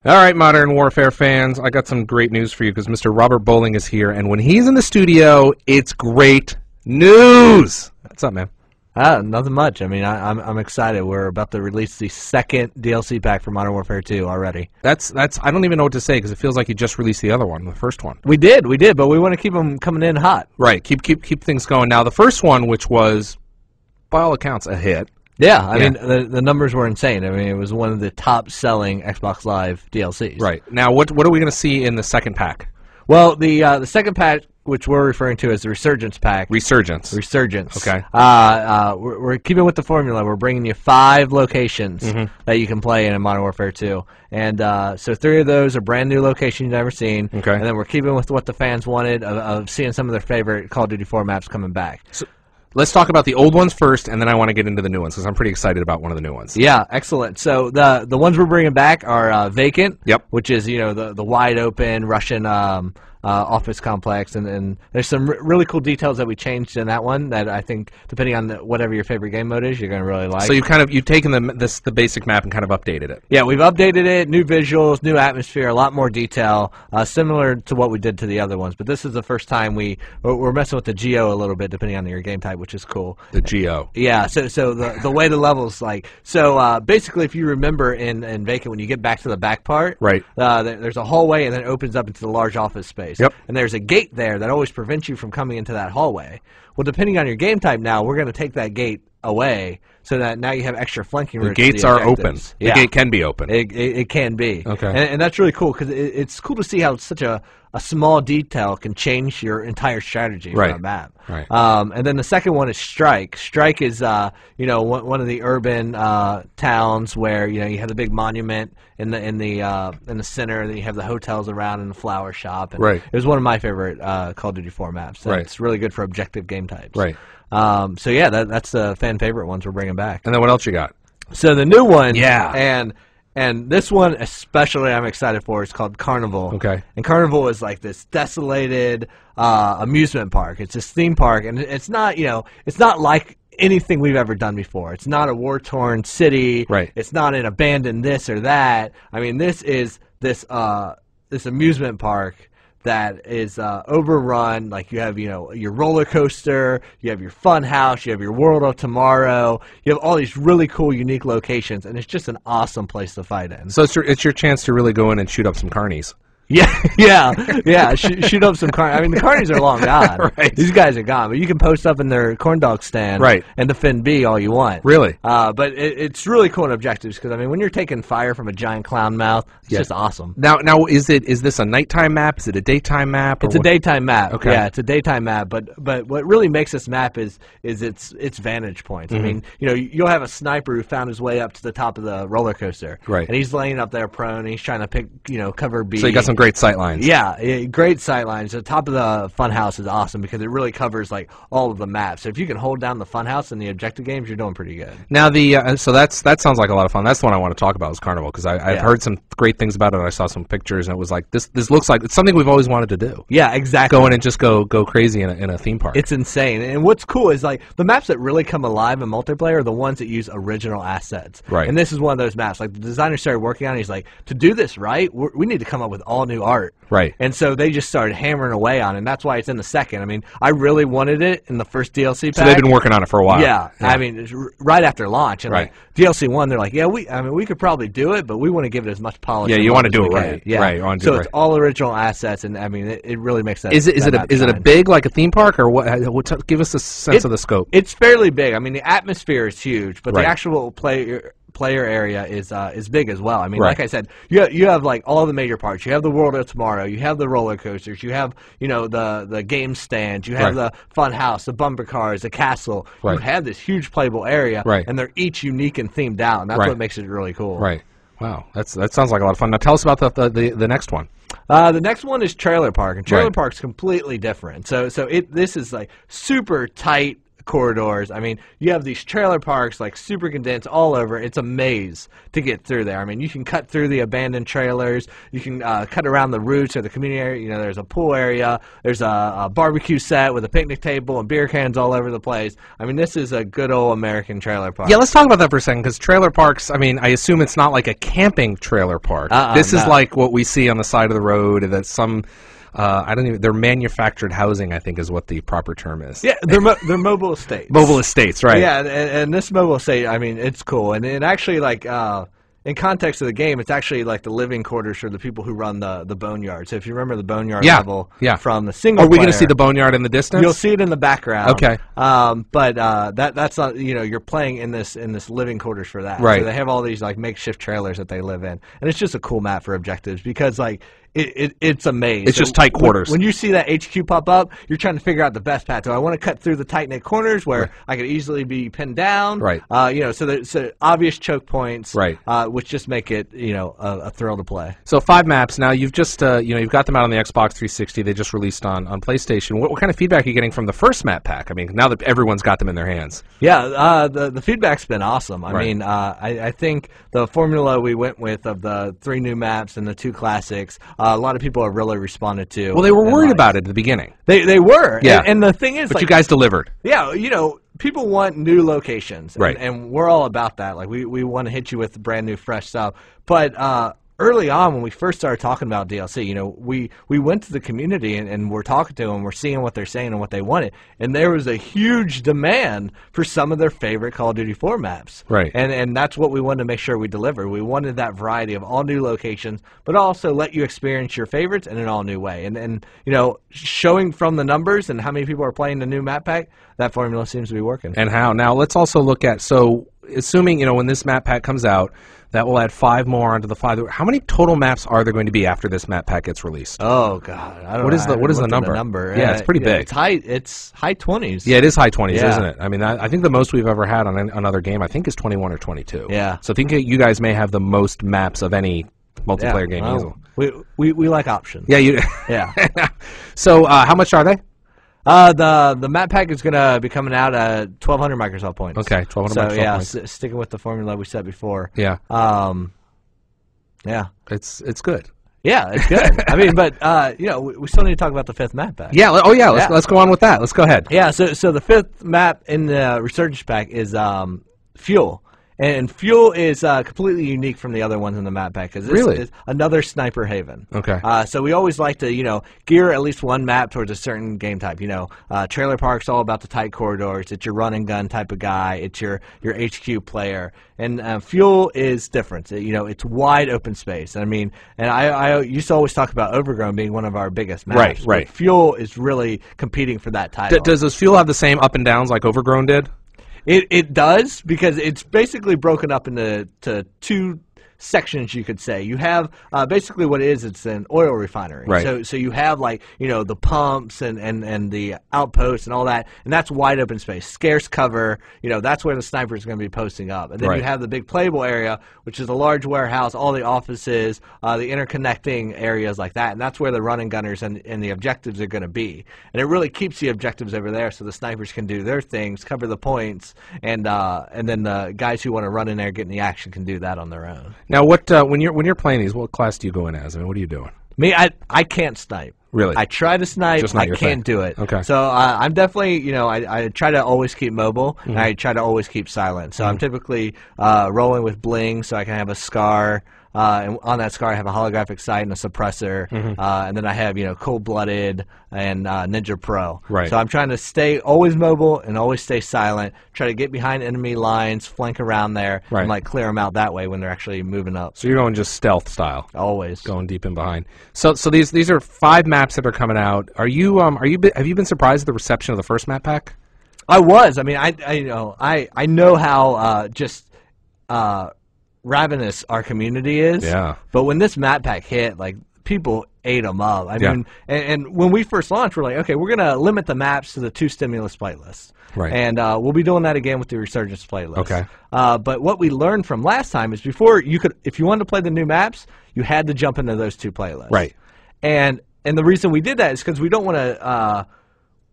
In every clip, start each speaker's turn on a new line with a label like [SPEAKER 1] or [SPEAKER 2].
[SPEAKER 1] All right, Modern Warfare fans, I got some great news for you because Mr. Robert Bowling is here, and when he's in the studio, it's great news. What's up, man?
[SPEAKER 2] Nothing much. I mean, I'm excited. We're about to release the second DLC pack for Modern Warfare 2 already.
[SPEAKER 1] That's. I don't even know what to say because it feels like you just released the other one, the first one.
[SPEAKER 2] We did, but we want to keep them coming in hot.
[SPEAKER 1] Right. Keep things going. Now, the first one, which was, by all accounts, a hit.
[SPEAKER 2] Yeah, I mean, the numbers were insane. I mean, it was one of the top-selling Xbox Live DLCs.
[SPEAKER 1] Right. Now, what are we going to see in the second pack?
[SPEAKER 2] Well, the second pack, which we're referring to as the Resurgence Pack.
[SPEAKER 1] Resurgence.
[SPEAKER 2] Okay.
[SPEAKER 1] We're
[SPEAKER 2] keeping with the formula. We're bringing you 5 locations that you can play in Modern Warfare 2. And so 3 of those are brand new locations you've never seen.
[SPEAKER 1] Okay.
[SPEAKER 2] And then we're keeping with what the fans wanted of seeing some of their favorite Call of Duty 4 maps coming back.
[SPEAKER 1] So, let's talk about the old ones first, and then I want to get into the new ones because I'm pretty excited about one of the new ones.
[SPEAKER 2] Yeah, excellent. So the ones we're bringing back are Vacant, which is the wide open Russian office complex, and there's some really cool details that we changed in that one that I think, depending on whatever your favorite game mode is, you're going to really like.
[SPEAKER 1] So you've taken the basic map and kind of updated it.
[SPEAKER 2] Yeah, we've updated it, new visuals, new atmosphere, a lot more detail, similar to what we did to the other ones. But this is the first time we're messing with the geo a little bit, depending on your game type, which is cool.
[SPEAKER 1] The geo.
[SPEAKER 2] Yeah. So the way the levels basically, if you remember in Vacant, when you get back to the back part,
[SPEAKER 1] right,
[SPEAKER 2] there's a hallway and then it opens up into the large office space.
[SPEAKER 1] Yep.
[SPEAKER 2] And there's a gate there that always prevents you from coming into that hallway. Well, depending on your game type now, we're going to take that gate away so that now you have extra flanking routes.
[SPEAKER 1] The gates are open.
[SPEAKER 2] Yeah.
[SPEAKER 1] The gate can be open.
[SPEAKER 2] It can be.
[SPEAKER 1] Okay.
[SPEAKER 2] And that's really cool because it's cool to see how such a small detail can change your entire strategy for a map.
[SPEAKER 1] Right.
[SPEAKER 2] And then the second one is Strike. Strike is one of the urban towns where you have the big monument in the center, and then you have the hotels around and the flower shop. And
[SPEAKER 1] right.
[SPEAKER 2] It was one of my favorite Call of Duty 4 maps.
[SPEAKER 1] Right.
[SPEAKER 2] It's really good for objective game types.
[SPEAKER 1] Right.
[SPEAKER 2] So yeah, that's the fan favorite ones we're bringing back.
[SPEAKER 1] And then what else you got?
[SPEAKER 2] So the new one.
[SPEAKER 1] Yeah.
[SPEAKER 2] And this one especially I'm excited for. It's called Carnival.
[SPEAKER 1] Okay.
[SPEAKER 2] And Carnival is like this desolated amusement park. It's this theme park, and it's not it's not like anything we've ever done before. It's not a war-torn city.
[SPEAKER 1] Right.
[SPEAKER 2] It's not an abandoned this or that. I mean, this is this amusement park that is overrun. Like you have your roller coaster, you have your fun house, you have your World of Tomorrow, you have all these really cool unique locations, and it's just an awesome place to fight in.
[SPEAKER 1] So it's your chance to really go in and shoot up some carnies.
[SPEAKER 2] Yeah. Shoot up some carnies. I mean, the carnies are long gone.
[SPEAKER 1] Right.
[SPEAKER 2] These guys are gone, but you can post up in their corn dog stand, and defend B all you want.
[SPEAKER 1] Really?
[SPEAKER 2] But it's really cool in objectives because I mean, when you're taking fire from a giant clown mouth, it's just awesome.
[SPEAKER 1] Now, is this a nighttime map? Is it a daytime map?
[SPEAKER 2] It's a daytime map.
[SPEAKER 1] Okay.
[SPEAKER 2] Yeah, it's a daytime map. But what really makes this map is its vantage points. I mean, you'll have a sniper who found his way up to the top of the roller coaster,
[SPEAKER 1] right?
[SPEAKER 2] And he's laying up there prone, and he's trying to pick cover B.
[SPEAKER 1] So you got some great sight lines.
[SPEAKER 2] Yeah, great sight lines. The top of the funhouse is awesome because it really covers like all of the maps. So if you can hold down the funhouse in the objective games, you're doing pretty good.
[SPEAKER 1] Now so that sounds like a lot of fun. That's the one I want to talk about is Carnival because I've heard some great things about it. I saw some pictures and it was like this looks like it's something we've always wanted to do.
[SPEAKER 2] Yeah, exactly.
[SPEAKER 1] Go in and just go crazy in a theme park.
[SPEAKER 2] It's insane. And what's cool is like the maps that really come alive in multiplayer are the ones that use original assets.
[SPEAKER 1] Right.
[SPEAKER 2] And this is one of those maps. Like the designer started working on it. He's like, to do this right, we need to come up with all new art.
[SPEAKER 1] Right.
[SPEAKER 2] And so they just started hammering away on it, and that's why it's in the second. I mean, I really wanted it in the first DLC pack.
[SPEAKER 1] So they've been working on it for a while.
[SPEAKER 2] Yeah. I mean, it's right after launch. And like DLC 1, they're like, yeah, we could probably do it, but we want to give it as much polish.
[SPEAKER 1] Yeah, you want to do it
[SPEAKER 2] can.
[SPEAKER 1] right.
[SPEAKER 2] Yeah.
[SPEAKER 1] Right. You want to
[SPEAKER 2] so
[SPEAKER 1] do it
[SPEAKER 2] it's all original assets, and I mean, it really makes that.
[SPEAKER 1] Is it a big like a theme park or what? Give us a sense of the scope.
[SPEAKER 2] It's fairly big. I mean, the atmosphere is huge, but the actual player area is big as well. I mean, like I said, you have like all the major parts. You have the World of Tomorrow. You have the roller coasters. You have the game stands. You have the fun house, the bumper cars, the castle. You have this huge playable area, and they're each unique and themed out. And that's what makes it really cool.
[SPEAKER 1] Right. Wow. That sounds like a lot of fun. Now tell us about the next one.
[SPEAKER 2] The next one is Trailer Park, and Trailer Park's completely different. So this is like super tight, corridors. I mean, you have these trailer parks like super condensed all over. It's a maze to get through there. I mean, you can cut through the abandoned trailers. You can cut around the routes of the community area. You know, there's a pool area. There's a barbecue set with a picnic table and beer cans all over the place. I mean, this is a good old American trailer park.
[SPEAKER 1] Yeah, let's talk about that for a second, because trailer parks, I mean, I assume it's not like a camping trailer park. This is like what we see on the side of the road, that some... they're manufactured housing, I think is what the proper term is.
[SPEAKER 2] Yeah, they're mobile estates.
[SPEAKER 1] Mobile estates, right.
[SPEAKER 2] Yeah, and this mobile estate, I mean, it's cool. And it actually, like, in context of the game, it's actually like the living quarters for the people who run the boneyard. So if you remember the boneyard level from the single
[SPEAKER 1] player. Are we
[SPEAKER 2] going
[SPEAKER 1] to see the boneyard in the distance?
[SPEAKER 2] You'll see it in the background.
[SPEAKER 1] Okay.
[SPEAKER 2] But that's not, you know, you're playing in this living quarters for that.
[SPEAKER 1] Right.
[SPEAKER 2] So they have all these, like, makeshift trailers that they live in. And it's just a cool map for objectives because, like, it's a maze.
[SPEAKER 1] It's just tight quarters.
[SPEAKER 2] When you see that HQ pop up, you're trying to figure out the best path. Do I want to cut through the tight-knit corners where I could easily be pinned down?
[SPEAKER 1] Right.
[SPEAKER 2] You know, so there's obvious choke points.
[SPEAKER 1] Right.
[SPEAKER 2] Which just make it, you know, a thrill to play.
[SPEAKER 1] So 5 maps. Now you've just, you know, you've got them out on the Xbox 360. They just released on PlayStation. What kind of feedback are you getting from the first map pack? I mean, now that everyone's got them in their hands.
[SPEAKER 2] Yeah, the feedback's been awesome. I mean, I think the formula we went with of the 3 new maps and the 2 classics, a lot of people have really responded to.
[SPEAKER 1] Well, they were worried about it at the beginning.
[SPEAKER 2] They were.
[SPEAKER 1] Yeah.
[SPEAKER 2] And the thing is,
[SPEAKER 1] but
[SPEAKER 2] like,
[SPEAKER 1] you guys delivered.
[SPEAKER 2] Yeah, you know, people want new locations.
[SPEAKER 1] Right.
[SPEAKER 2] And we're all about that. Like, we want to hit you with brand new, fresh stuff. But early on, when we first started talking about DLC, you know, we went to the community and we're talking to them, we're seeing what they're saying and what they wanted, and there was a huge demand for some of their favorite Call of Duty 4 maps.
[SPEAKER 1] Right.
[SPEAKER 2] And that's what we wanted to make sure we delivered. We wanted that variety of all new locations, but also let you experience your favorites in an all new way. And you know, showing from the numbers and how many people are playing the new map pack, that formula seems to be working.
[SPEAKER 1] And how? Now let's also look at, so assuming, you know, when this map pack comes out, that will add 5 more onto the 5. How many total maps are there going to be after this map pack gets released?
[SPEAKER 2] Oh God, I don't know.
[SPEAKER 1] What is the number? Yeah, it's pretty big.
[SPEAKER 2] It's high 20s.
[SPEAKER 1] Yeah, it is high 20s, isn't it? I mean, I think the most we've ever had on another game, I think, is 21 or 22.
[SPEAKER 2] Yeah.
[SPEAKER 1] So I think you guys may have the most maps of any multiplayer game.
[SPEAKER 2] Well, we like options.
[SPEAKER 1] Yeah, you.
[SPEAKER 2] Yeah.
[SPEAKER 1] So how much are they?
[SPEAKER 2] The map pack is going to be coming out at 1,200 Microsoft points.
[SPEAKER 1] Okay, 1,200 Microsoft points.
[SPEAKER 2] So sticking with the formula we said before.
[SPEAKER 1] Yeah.
[SPEAKER 2] Yeah.
[SPEAKER 1] It's good.
[SPEAKER 2] Yeah, it's good. I mean, but you know, we still need to talk about the 5th map pack.
[SPEAKER 1] Yeah. Oh yeah. Let's go on with that. Let's go ahead.
[SPEAKER 2] Yeah. So the 5th map in the Resurgence pack is Fuel. And Fuel is completely unique from the other ones in the map pack because this is another sniper haven.
[SPEAKER 1] Okay.
[SPEAKER 2] So we always like to, you know, gear at least one map towards a certain game type. You know, Trailer Park's all about the tight corridors. It's your run and gun type of guy. It's your HQ player. And Fuel is different. You know, it's wide open space. I mean, and I used to always talk about Overgrown being one of our biggest maps.
[SPEAKER 1] Right.
[SPEAKER 2] Fuel is really competing for that title.
[SPEAKER 1] Does Fuel have the same up and downs like Overgrown did?
[SPEAKER 2] It does, because it's basically broken up into 2 sections, you could say. You have basically what it is, it's an oil refinery.
[SPEAKER 1] Right.
[SPEAKER 2] So you have, like, you know, the pumps and the outposts and all that, and that's wide open space, scarce cover. You know, that's where the sniper is going to be posting up. And then you have the big playable area, which is a large warehouse, all the offices, the interconnecting areas like that, and that's where the running gunners and the objectives are going to be. And it really keeps the objectives over there so the snipers can do their things, cover the points, and then the guys who want to run in there getting the action can do that on their own.
[SPEAKER 1] Now, what when you're playing these, what class do you go in as? I mean, what are you doing?
[SPEAKER 2] Me, I can't snipe.
[SPEAKER 1] Really?
[SPEAKER 2] I try to snipe.
[SPEAKER 1] Just not
[SPEAKER 2] I
[SPEAKER 1] your
[SPEAKER 2] can't
[SPEAKER 1] thing.
[SPEAKER 2] do it.
[SPEAKER 1] Okay.
[SPEAKER 2] So I'm definitely, you know, I try to always keep mobile, and I try to always keep silent. So I'm typically rolling with bling, so I can have a SCAR. And on that SCAR, I have a holographic sight and a suppressor, and then I have, you know, Cold-Blooded and Ninja Pro.
[SPEAKER 1] Right.
[SPEAKER 2] So I'm trying to stay always mobile and always stay silent. Try to get behind enemy lines, flank around there, and like clear them out that way when they're actually moving up.
[SPEAKER 1] So you're going just stealth style.
[SPEAKER 2] Always
[SPEAKER 1] going deep in behind. So these are 5 maps that are coming out. Have you been surprised at the reception of the first map pack?
[SPEAKER 2] I was. I mean, I know how just ravenous our community is.
[SPEAKER 1] Yeah.
[SPEAKER 2] But when this map pack hit, like, people ate them up. I mean, and when we first launched, we're like, okay, we're going to limit the maps to the 2 stimulus playlists.
[SPEAKER 1] Right.
[SPEAKER 2] And we'll be doing that again with the Resurgence playlist.
[SPEAKER 1] Okay.
[SPEAKER 2] But what we learned from last time is before you could, if you wanted to play the new maps, you had to jump into those 2 playlists.
[SPEAKER 1] Right.
[SPEAKER 2] And the reason we did that is because we don't want to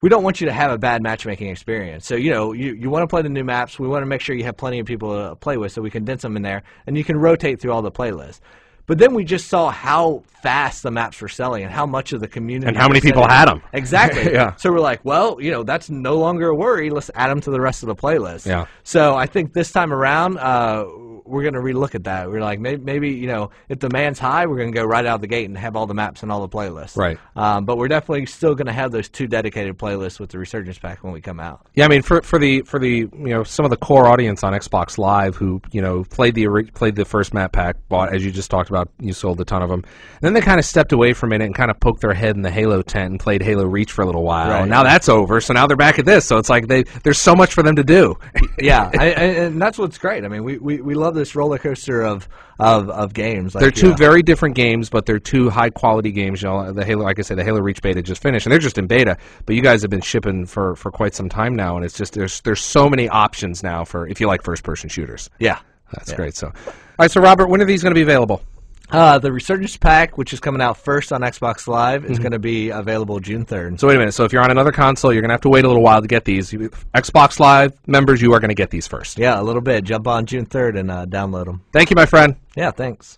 [SPEAKER 2] we don't want you to have a bad matchmaking experience. So, you know, you want to play the new maps. We want to make sure you have plenty of people to play with, so we condense them in there, and you can rotate through all the playlists. But then we just saw how fast the maps were selling and how much of the community...
[SPEAKER 1] And how many people had them.
[SPEAKER 2] Exactly.
[SPEAKER 1] Yeah.
[SPEAKER 2] So we're like, well, you know, that's no longer a worry. Let's add them to the rest of the playlist.
[SPEAKER 1] Yeah.
[SPEAKER 2] So I think this time around, we're going to relook at that. We're like, maybe, you know, if demand's high, we're going to go right out of the gate and have all the maps and all the playlists.
[SPEAKER 1] Right.
[SPEAKER 2] But we're definitely still going to have those 2 dedicated playlists with the Resurgence Pack when we come out.
[SPEAKER 1] Yeah, I mean, for the you know, some of the core audience on Xbox Live who, you know, played the first map pack, bought, as you just talked about, you sold a ton of them. And then they kind of stepped away from it and kind of poked their head in the Halo tent and played Halo Reach for a little while.
[SPEAKER 2] Right.
[SPEAKER 1] And now that's over, so now they're back at this. So it's like there's so much for them to do.
[SPEAKER 2] Yeah, and that's what's great. I mean, we love this roller coaster of games. Like,
[SPEAKER 1] they're 2 very different games, but they're 2 high quality games. You know, the Halo, like I said, the Halo Reach beta just finished, and they're just in beta. But you guys have been shipping for quite some time now, and it's just there's so many options now for if you like first person shooters.
[SPEAKER 2] Yeah,
[SPEAKER 1] that's great. So, all right, so Robert, when are these going to be available?
[SPEAKER 2] The Resurgence Pack, which is coming out first on Xbox Live, is going to be available June 3rd.
[SPEAKER 1] So wait a minute. So if you're on another console, you're going to have to wait a little while to get these. Xbox Live members, you are going to get these first.
[SPEAKER 2] Yeah, a little bit. Jump on June 3rd and download them.
[SPEAKER 1] Thank you, my friend.
[SPEAKER 2] Yeah, thanks.